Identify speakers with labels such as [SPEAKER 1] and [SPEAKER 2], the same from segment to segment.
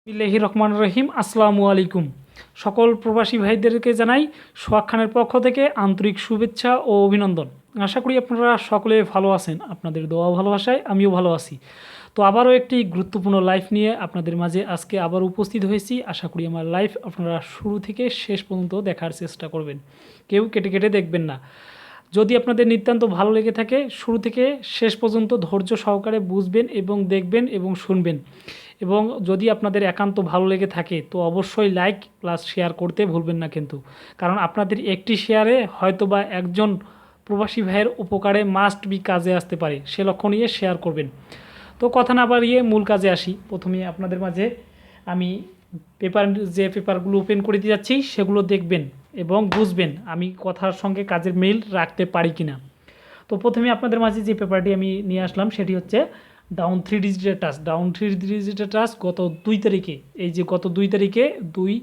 [SPEAKER 1] বিল্লাহি রহমান রহিম। আসসালামু আলাইকুম। সকল প্রবাসী ভাইদেরকে জানাই সোহাগ খানের পক্ষ থেকে আন্তরিক শুভেচ্ছা ও অভিনন্দন। আশা করি আপনারা সকলে ভালো আছেন। আপনাদের দোয়া ভালোবাসায় আমিও ভালো আছি। তো আবারও একটি গুরুত্বপূর্ণ লাইভ নিয়ে আপনাদের মাঝে আজকে আবার উপস্থিত হয়েছি। আশা করি আমার লাইভ আপনারা শুরু থেকে শেষ পর্যন্ত দেখার চেষ্টা করবেন, কেউ কেটে কেটে দেখবেন না। যদি আপনাদের নিতান্ত ভালো লেগে থাকে শুরু থেকে শেষ পর্যন্ত ধৈর্য সহকারে বুঝবেন এবং দেখবেন এবং শুনবেন। এবং যদি আপনাদের একান্ত ভালো লেগে থাকে তো অবশ্যই লাইক প্লাস শেয়ার করতে ভুলবেন না কিন্তু, কারণ আপনাদের একটি শেয়ারে হয়তোবা একজন প্রবাসী ভাইয়ের উপকারে মাস্ট বি কাজে আসতে পারে, সে লক্ষ্য নিয়ে শেয়ার করবেন। তো কথা না বাড়িয়ে মূল কাজে আসি। প্রথমে আপনাদের মাঝে আমি যে পেপারগুলো ওপেন করে দিয়ে যাচ্ছি সেগুলো দেখবেন এবং বুঝবেন আমি কথার সঙ্গে কাজের মিল রাখতে পারি কিনা। তো প্রথমে আপনাদের মাঝে যে পেপারটি আমি নিয়ে আসলাম সেটি হচ্ছে ডাউন 3 ডিজিটের টাচ। ডাউন 3 ডিজিটের টাচ গত 2 তারিখে, এই যে গত 2 তারিখে 2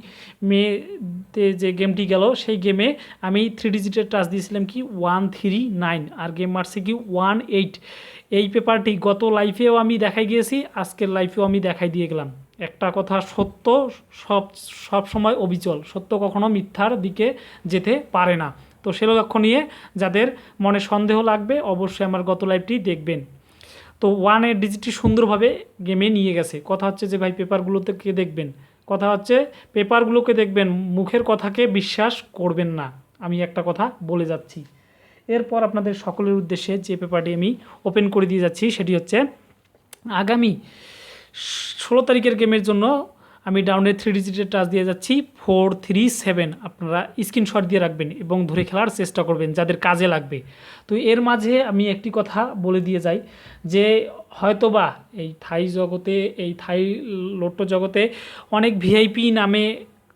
[SPEAKER 1] মেতে যে গেমটি গেল সেই গেমে আমি 3 ডিজিটের টাচ দিয়েছিলাম কি 139, আর গেম মারছে কি 18। এই পেপারটি গত লাইফেও আমি দেখাই গিয়েছি, আজকের লাইফেও আমি দেখাই দিয়ে গেলাম। একটা কথা সত্য সব সময় অবিচল, সত্য কখনো মিথ্যার দিকে যেতে পারে না। তো সে লক্ষ্য নিয়ে যাদের মনে সন্দেহ লাগবে অবশ্যই আমার গত লাইভটি দেখবেন। তো 1 ডিজিটটি সুন্দরভাবে গেমে নিয়ে গেছে। কথা হচ্ছে যে ভাই পেপারগুলোতে কে দেখবেন, কথা হচ্ছে পেপারগুলোকে দেখবেন, মুখের কথাকে বিশ্বাস করবেন না। আমি একটা কথা বলে যাচ্ছি। এরপর আপনাদের সকলের উদ্দেশ্যে যে পেপারটি আমি ওপেন করে দিয়ে যাচ্ছি সেটি হচ্ছে আগামী 16 তারিখের গেমের জন্য আমি ডাউনের 3 ডিজিটের টাচ দিয়ে যাচ্ছি 437। আপনারা স্ক্রিনশট দিয়ে রাখবেন এবং ধরে খেলার চেষ্টা করবেন যাদের কাজে লাগবে। তো এর মাঝে আমি একটি কথা বলে দিয়ে যাই যে হয়তোবা এই থাই লোট্টো জগতে অনেক ভিআইপি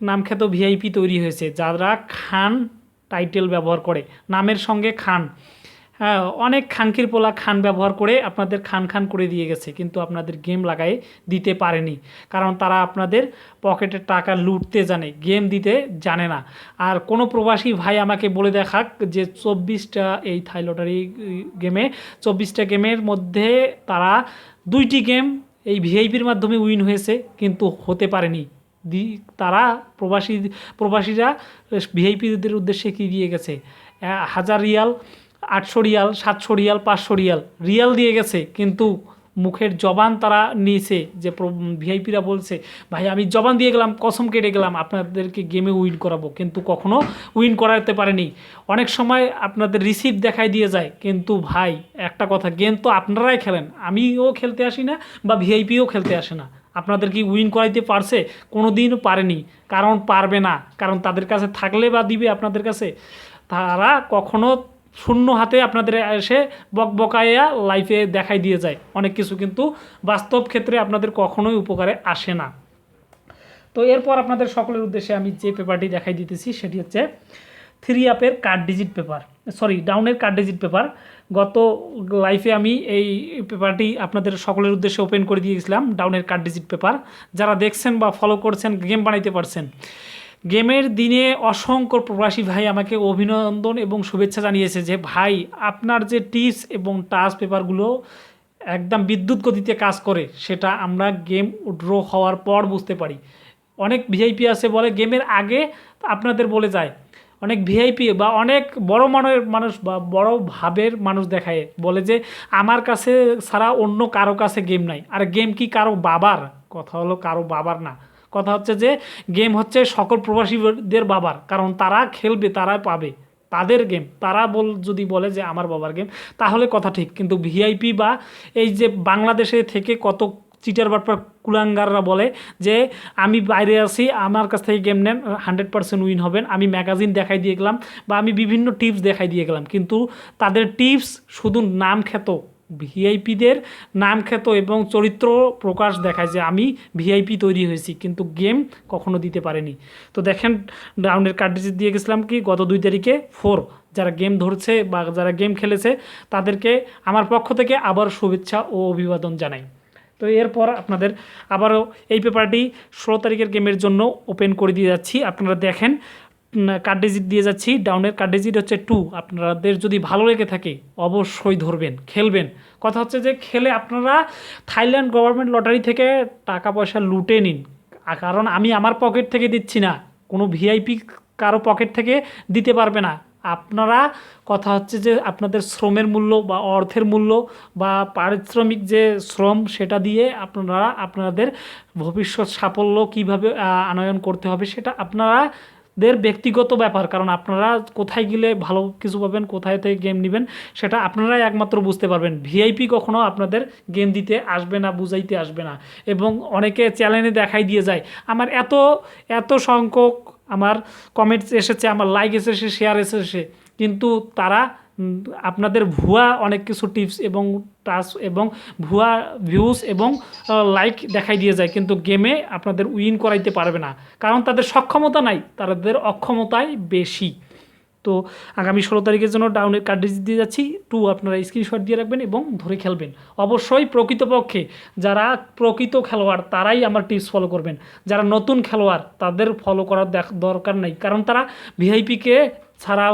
[SPEAKER 1] নামখ্যাত ভিআইপি তৈরি হয়েছে, যারা খান টাইটেল ব্যবহার করে, নামের সঙ্গে খান। হ্যাঁ, অনেক খানকির পোলা খান ব্যবহার করে আপনাদের খান করে দিয়ে গেছে, কিন্তু আপনাদের গেম লাগাই দিতে পারেনি, কারণ তারা আপনাদের পকেটের টাকা লুটতে জানে, গেম দিতে জানে না। আর কোনো প্রবাসী ভাই আমাকে বলে দেখাক যে 24টা এই থাই লটারি গেমে 24টা গেমের মধ্যে তারা 2টি গেম এই ভিআইপির মাধ্যমে উইন হয়েছে, কিন্তু হতে পারেনি। তারা প্রবাসীরা ভিআইপিদের উদ্দেশ্যে কী দিয়ে গেছে, 1000 রিয়াল, 800 রিয়াল, 700 রিয়াল, 500 রিয়াল দিয়ে গেছে, কিন্তু মুখের জবান তারা নিয়েছে। যে ভিআইপিরা বলছে ভাই আমি জবান দিয়ে গেলাম, কসম কেটে গেলাম আপনাদেরকে গেমে উইন করাবো, কিন্তু কখনো উইন করাতে পারেনি। অনেক সময় আপনাদের রিসিভ দেখাই দিয়ে যায়, কিন্তু ভাই একটা কথা, গেম তো আপনারাই খেলেন, আমিও খেলতে আসি না বা ভিআইপিও খেলতে আসে না। আপনাদের কি উইন করাইতে পারছে? কোনো দিনও পারেনি, কারণ পারবে না, কারণ তাদের কাছে থাকলে বা দিবে আপনাদের কাছে, তারা কখনো শূন্য হাতে আপনাদের এসে বকবকাইয়া লাইফে দেখাই দিয়ে যায় অনেক কিছু, কিন্তু বাস্তব ক্ষেত্রে আপনাদের কখনোই উপকারে আসে না। তো এরপর আপনাদের সকলের উদ্দেশ্যে আমি যে পেপারটি দেখাই দিতেছি সেটি হচ্ছে 3 আপের কার্ড ডিজিট পেপার, ডাউনের কার্ড ডিজিট পেপার। গত লাইফে আমি এই পেপারটি আপনাদের সকলের উদ্দেশ্যে ওপেন করে দিয়েছিলাম, ডাউনের কার্ড ডিজিট পেপার। যারা দেখছেন বা ফলো করছেন, গেম বানাইতে পারছেন। গেমের দিনে অসংখ্য প্রবাসী ভাই আমাকে অভিনন্দন এবং শুভেচ্ছা জানিয়েছে যে ভাই আপনার যে টিপস এবং টাচ পেপারগুলো একদম বিদ্যুৎ গতিতে কাজ করে, সেটা আমরা গেম ড্র হওয়ার পর বুঝতে পারি। অনেক ভিআইপি আছে বলে গেমের আগে আপনাদের বলে যায়, অনেক ভিআইপি বা অনেক বড় মানের মানুষ বা বড় ভাবের মানুষ দেখায়, বলে যে আমার কাছে ছাড়া অন্য কারো কাছে গেম নাই। আর গেম কি কারো বাবার? কথা হলো কারো বাবার না, কথা হচ্ছে যে গেম হচ্ছে সকল প্রবাসীদের বাবার, কারণ তারা খেলবে, তারা পাবে তাদের গেম। তারা যদি বলে যে আমার বাবার গেম, তাহলে কথা ঠিক, কিন্তু ভিআইপি বা এই যে বাংলাদেশে থেকে কত চিটার বাটপার কুলাঙ্গাররা বলে যে আমি বাইরে আছি, আমার কাছ থেকে গেম নেন, 100% উইন হবেন। আমি ম্যাগাজিন দেখাই দিয়ে গেলাম বা আমি বিভিন্ন টিপস দেখাই দিয়ে গেলাম, কিন্তু তাদের টিপস শুধু নাম খ্যাত ভিআইপিদের নাম খ্যাত এবং চরিত্র প্রকাশ দেখায় যে আমি ভিআইপি তৈরি হয়েছি, কিন্তু গেম কখনো দিতে পারেনি। তো দেখেন ডাউনের কার্ডটি দিয়ে গেছিলাম কি গত 2 তারিখে 4। যারা গেম ধরছে বা যারা গেম খেলেছে তাদেরকে আমার পক্ষ থেকে আবার শুভেচ্ছা ও অভিবাদন জানাই। তো এরপর আপনাদের আবারও এই পেপারটি 16 তারিখের গেমের জন্য ওপেন করে দিয়ে যাচ্ছি। আপনারা দেখেন কার্ড ডিজিট দিয়ে যাচ্ছি, ডাউনের কার্ড ডিজিট হচ্ছে 2। আপনাদের যদি ভালো লেগে থাকে অবশ্যই ধরবেন, খেলবেন। কথা হচ্ছে যে খেলে আপনারা থাইল্যান্ড গভর্নমেন্ট লটারি থেকে টাকা পয়সা লুটে নিন, কারণ আমি আমার পকেট থেকে দিচ্ছি না, কোনো ভিআইপি কারো পকেট থেকে দিতে পারবে না। আপনারা কথা হচ্ছে যে আপনাদের শ্রমের মূল্য বা অর্থের মূল্য বা পারিশ্রমিক যে শ্রম সেটা দিয়ে আপনারা আপনাদের ভবিষ্যৎ সাফল্য কীভাবে আনয়ন করতে হবে সেটা আপনাদের ব্যক্তিগত ব্যাপার। কারণ আপনারা কোথায় গেলে ভালো কিছু পাবেন, কোথায় থেকে গেম নেবেন সেটা আপনারাই একমাত্র বুঝতে পারবেন। ভিআইপি কখনো আপনাদের গেম দিতে আসবে না, বুঝাইতে আসবে না। এবং অনেকে চ্যানেলে দেখাই দিয়ে যায় আমার এত এত সংখ্যক আমার কমেন্টস এসেছে, আমার লাইক এসেছে, শেয়ার এসেছে, কিন্তু তারা আপনাদের ভুয়া অনেক কিছু টিপস এবং টাচ এবং ভুয়া ভিউজ এবং লাইক দেখাই দিয়ে যায়, কিন্তু গেমে আপনাদের উইন করাইতে পারবে না। কারণ তাদের সক্ষমতা নাই, তাদের অক্ষমতাই বেশি। তো আগামী 16 তারিখের জন্য ডাউনের কার্ড্রিজ দিয়ে যাচ্ছি 2, আপনারা স্ক্রিনশট দিয়ে রাখবেন এবং ধরে খেলবেন। অবশ্যই প্রকৃতপক্ষে যারা প্রকৃত খেলোয়াড় তারাই আমার টিপস ফলো করবেন। যারা নতুন খেলোয়াড় তাদের ফলো করার দরকার নেই, কারণ তারা ভিআইপিকে ছাড়া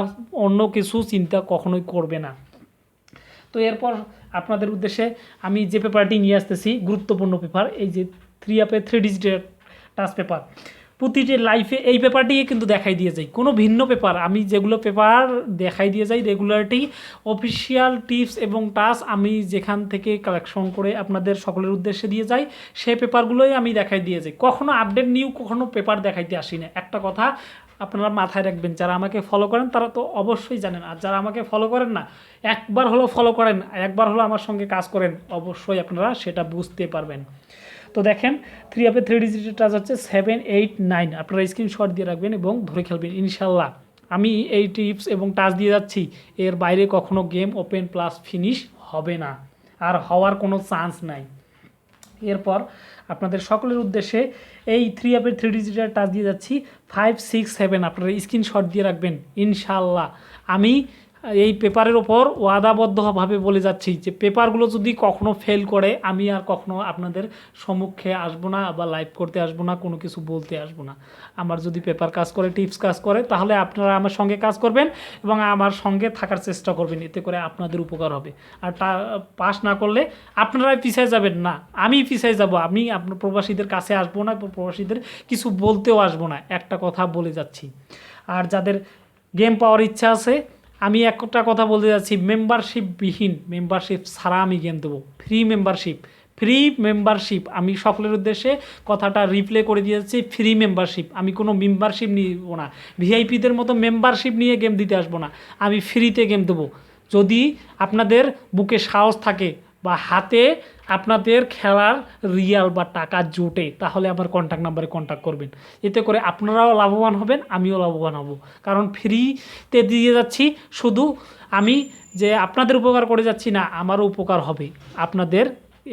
[SPEAKER 1] অন্য কিছু চিন্তা কখনোই করবে না। তো এরপর আপনাদের উদ্দেশ্যে আমি যে পেপারটি নিয়ে আসতেছি গুরুত্বপূর্ণ পেপার, এই যে 3 আপের 3 ডিজিটের টাচ পেপার। প্রতিটি লাইফে এই পেপারটি কিন্তু দেখাই দিয়ে যাই, কোনো ভিন্ন পেপার আমি যেগুলো পেপার দেখাই দিয়ে যাই রেগুলারিটি অফিসিয়াল টিপস এবং টাচ আমি যেখান থেকে কালেকশন করে আপনাদের সকলের উদ্দেশ্যে দিয়ে যাই সেই পেপারগুলোই আমি দেখাই দিয়ে যাই। কখনো আপডেট নিউ কখনো পেপার দেখাইতে আসি না। একটা কথা আপনারা মাথায় রাখবেন, যারা আমাকে ফলো করেন তারা তো অবশ্যই জানেন, আর যারা আমাকে ফলো করেন না একবার হলো ফলো করেন, একবার হলো আমার সঙ্গে কাজ করেন, অবশ্যই আপনারা সেটা বুঝতে পারবেন। তো দেখেন 3 আপে 3 ডিজিটের টাচ হচ্ছে 7, 8, 9, আপনারা স্ক্রিনশট দিয়ে রাখবেন এবং ধরে খেলবেন ইনশাল্লাহ। আমি এই টিপস এবং টাচ দিয়ে যাচ্ছি, এর বাইরে কখনো গেম ওপেন প্লাস ফিনিশ হবে না, আর হওয়ার কোনো চান্স নাই। এরপর আপনাদের সকলের উদ্দেশ্যে এই 3 আপের 3 ডিজিটের টাচ দিয়ে যাচ্ছি 5, 6, 7, আপনারা স্ক্রিনশট দিয়ে রাখবেন ইনশাল্লাহ। আমি এই পেপারের ওপর ওয়াদাবদ্ধভাবে বলে যাচ্ছি যে পেপারগুলো যদি কখনো ফেল করে আমি আর কখনো আপনাদের সম্মুখে আসবো না বা লাইভ করতে আসবো না, কোনো কিছু বলতে আসবো না। আমার যদি পেপার কাজ করে, টিপস কাজ করে, তাহলে আপনারা আমার সঙ্গে কাজ করবেন এবং আমার সঙ্গে থাকার চেষ্টা করবেন, এতে করে আপনাদের উপকার হবে। আর পাস না করলে আপনারাই পিছিয়ে যাবেন না, আমি পিছিয়ে যাব। আমি আপনার প্রবাসীদের কাছে আসবো না, প্রবাসীদের কিছু বলতেও আসবো না, একটা কথা বলে যাচ্ছি। আর যাদের গেম পাওয়ার ইচ্ছা আছে আমি একটা কথা বলতে যাচ্ছি, মেম্বারশিপবিহীন, মেম্বারশিপ ছাড়া আমি গেম দেবো। ফ্রি মেম্বারশিপ আমি সকলের উদ্দেশ্যে কথাটা রিপ্লে করে দিয়ে যাচ্ছি। ফ্রি মেম্বারশিপ, আমি কোনো মেম্বারশিপ নিব না, ভিআইপিদের মতো মেম্বারশিপ নিয়ে গেম দিতে আসবো না, আমি ফ্রিতে গেম দেবো। যদি আপনাদের বুকে সাহস থাকে বা হাতে আপনাদের খেলার রিয়াল বা টাকা জোটে, তাহলে আমার কন্ট্যাক্ট নাম্বারে কন্ট্যাক্ট করবেন, এতে করে আপনারাও লাভবান হবেন, আমিও লাভবান হব। কারণ ফ্রিতে দিয়ে যাচ্ছি, শুধু আমি যে আপনাদের উপকার করে যাচ্ছি না, আমারও উপকার হবে আপনাদের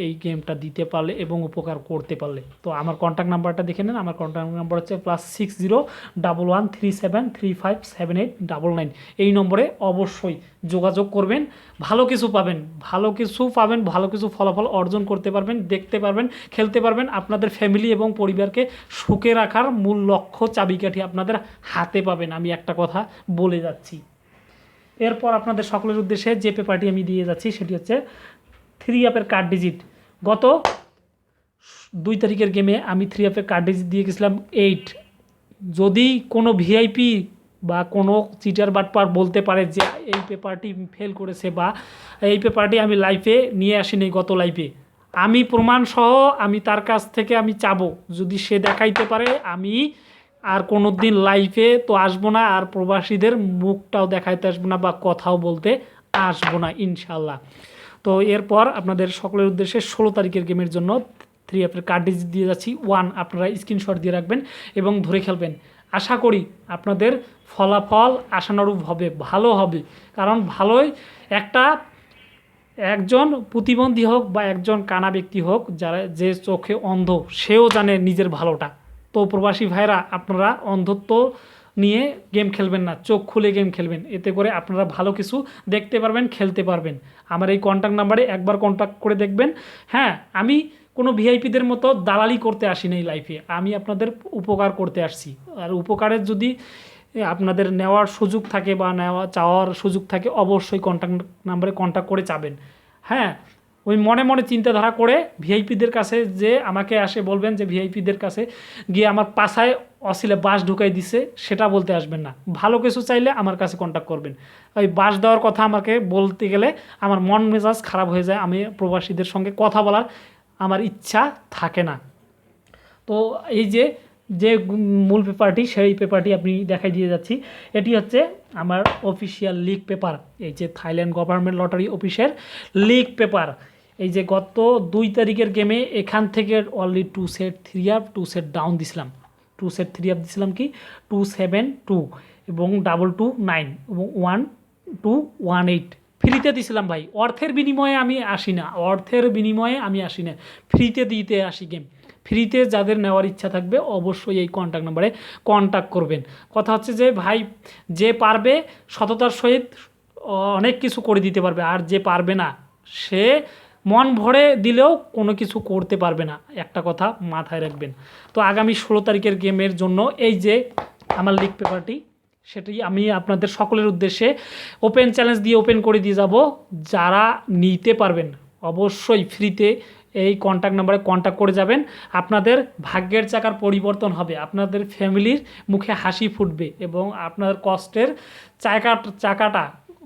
[SPEAKER 1] এই গেমটা দিতে পারলে এবং উপকার করতে পারলে। তো আমার কন্ট্যাক্ট নাম্বারটা দেখে নেন, আমার কন্ট্যাক্ট নাম্বার হচ্ছে +601137357899। এই নম্বরে অবশ্যই যোগাযোগ করবেন, ভালো কিছু পাবেন, ভালো কিছু ফলাফল অর্জন করতে পারবেন, দেখতে পারবেন, খেলতে পারবেন। আপনাদের ফ্যামিলি এবং পরিবারকে সুখে রাখার মূল লক্ষ্য চাবিকাঠি আপনাদের হাতে পাবেন, আমি একটা কথা বলে যাচ্ছি। এরপর আপনাদের সকলের উদ্দেশ্যে যে পেপারটি আমি দিয়ে যাচ্ছি সেটি হচ্ছে 3 আপের কার্ড ডিজিট। গত 2 তারিখের গেমে আমি 3 আপের কার্ড ডিজিট দিয়ে গেছিলাম 8। যদি কোনো ভিআইপি বা কোনো চিটার বাটপার বলতে পারে যে এই পেপারটি ফেল করেছে বা এই পেপারটি আমি লাইভে নিয়ে আসিনি গত লাইভে, আমি প্রমাণসহ আমি তার কাছ থেকে আমি চাবো, যদি সে দেখাইতে পারে আমি আর কোনো দিন লাইভে তো আসবো না, আর প্রবাসীদের মুখটাও দেখাইতে আসবো না বা কথাও বলতে আসবো না ইনশাল্লাহ। তো এরপর আপনাদের সকলের উদ্দেশ্যে 16 তারিখের গেমের জন্য 3 আপের কার্ড ডিজিট দিয়ে যাচ্ছি 1, আপনারা স্ক্রিনশট দিয়ে রাখবেন এবং ধরে খেলবেন। আশা করি আপনাদের ফলাফল আশানুরূপ হবে, ভালো হবে। কারণ ভালোই একজন প্রতিবন্ধী হোক বা একজন কানা ব্যক্তি হোক, যারা যে চোখে অন্ধ সেও জানে নিজের ভালোটা। তো প্রবাসী ভাইরা আপনারা অন্ধত্ব নিয়ে গেম খেলবেন না, চোখ খুলে গেম খেলবেন, এতে করে আপনারা ভালো কিছু দেখতে পারবেন, খেলতে পারবেন। আমার এই কন্ট্যাক্ট নাম্বারে একবার কন্ট্যাক্ট করে দেখবেন। হ্যাঁ, আমি কোনো ভিআইপিদের মতো দালালি করতে আসি না এই লাইফে, আমি আপনাদের উপকার করতে আসছি। আর উপকারের যদি আপনাদের নেওয়ার সুযোগ থাকে বা চাওয়ার সুযোগ থাকে, অবশ্যই কন্ট্যাক্ট নাম্বারে কন্ট্যাক্ট করে চাবেন। হ্যাঁ, ওই মনে মনে চিন্তাধারা করে ভিআইপিদের কাছে যে আমাকে আসে বলবেন যে ভিআইপিদের কাছে গিয়ে আমার পাছায় অসিলে বাঁশ ঢুকাই দিছে সেটা বলতে আসবেন না। ভালো কিছু চাইলে আমার কাছে কন্ট্যাক্ট করবেন। ওই বাঁশ দেওয়ার কথা আমাকে বলতে গেলে আমার মন মেজাজ খারাপ হয়ে যায়, আমি প্রবাসীদের সঙ্গে কথা বলার আমার ইচ্ছা থাকে না। তো এই যে যে মূল পেপারটি, সেই পেপারটি আপনি দেখাই দিয়ে যাচ্ছি। এটি হচ্ছে আমার অফিসিয়াল লিগ পেপার, এই যে থাইল্যান্ড গভর্নমেন্ট লটারি অফিসের লিগ পেপার। এই যে গত 2 তারিখের গেমে এখান থেকে only 2 set 3 up 2 set down দিছিলাম, 2 সেট 3 আপ দিছিলাম কি 272 এবং 229 এবং 1218 ফ্রিতে দিছিলাম ভাই। অর্থের বিনিময়ে আমি আসি না, অর্থের বিনিময়ে আমি আসি না, ফ্রিতে দিতে আসি গেম। ফ্রিতে যাদের নেওয়ার ইচ্ছা থাকবে অবশ্যই এই কন্ট্যাক্ট নাম্বারে কন্ট্যাক্ট করবেন। কথা হচ্ছে যে ভাই যে পারবে সততার সহিত অনেক কিছু করে দিতে পারবে, আর যে পারবে না সে মন ভরে দিলেও কোনো কিছু করতে পারবে না, একটা কথা মাথায় রাখবেন। তো আগামী 16 তারিখের গেমের জন্য এই যে আমার লিগ পেপারটি, সেটি আমি আপনাদের সকলের উদ্দেশ্যে ওপেন চ্যালেঞ্জ দিয়ে ওপেন করে দিয়ে যাব। যারা নিতে পারবেন অবশ্যই ফ্রিতে এই কন্ট্যাক্ট নাম্বারে কন্ট্যাক্ট করে যাবেন। আপনাদের ভাগ্যের চাকার পরিবর্তন হবে, আপনাদের ফ্যামিলির মুখে হাসি ফুটবে এবং আপনার কষ্টের চাকাটা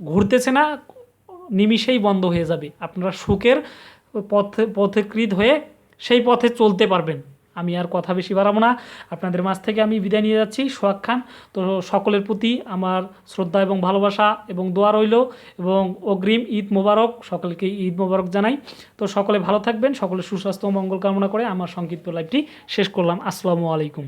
[SPEAKER 1] ঘুরতেছে না, নিমিষেই বন্ধ হয়ে যাবে। আপনারা সুখের পথেকৃত হয়ে সেই পথে চলতে পারবেন। আমি আর কথা বেশি বাড়াবো না, আপনাদের মাঝ থেকে আমি বিদায় নিয়ে যাচ্ছি, সোহাগ খান। তো সকলের প্রতি আমার শ্রদ্ধা এবং ভালোবাসা এবং দোয়া রইল এবং অগ্রিম ঈদ মোবারক, সকলকে ঈদ মোবারক জানাই। তো সকলে ভালো থাকবেন, সকলে সুস্বাস্থ্য ও মঙ্গল কামনা করে আমার সংক্ষিপ্ত লাইভটি শেষ করলাম। আসসালামু আলাইকুম।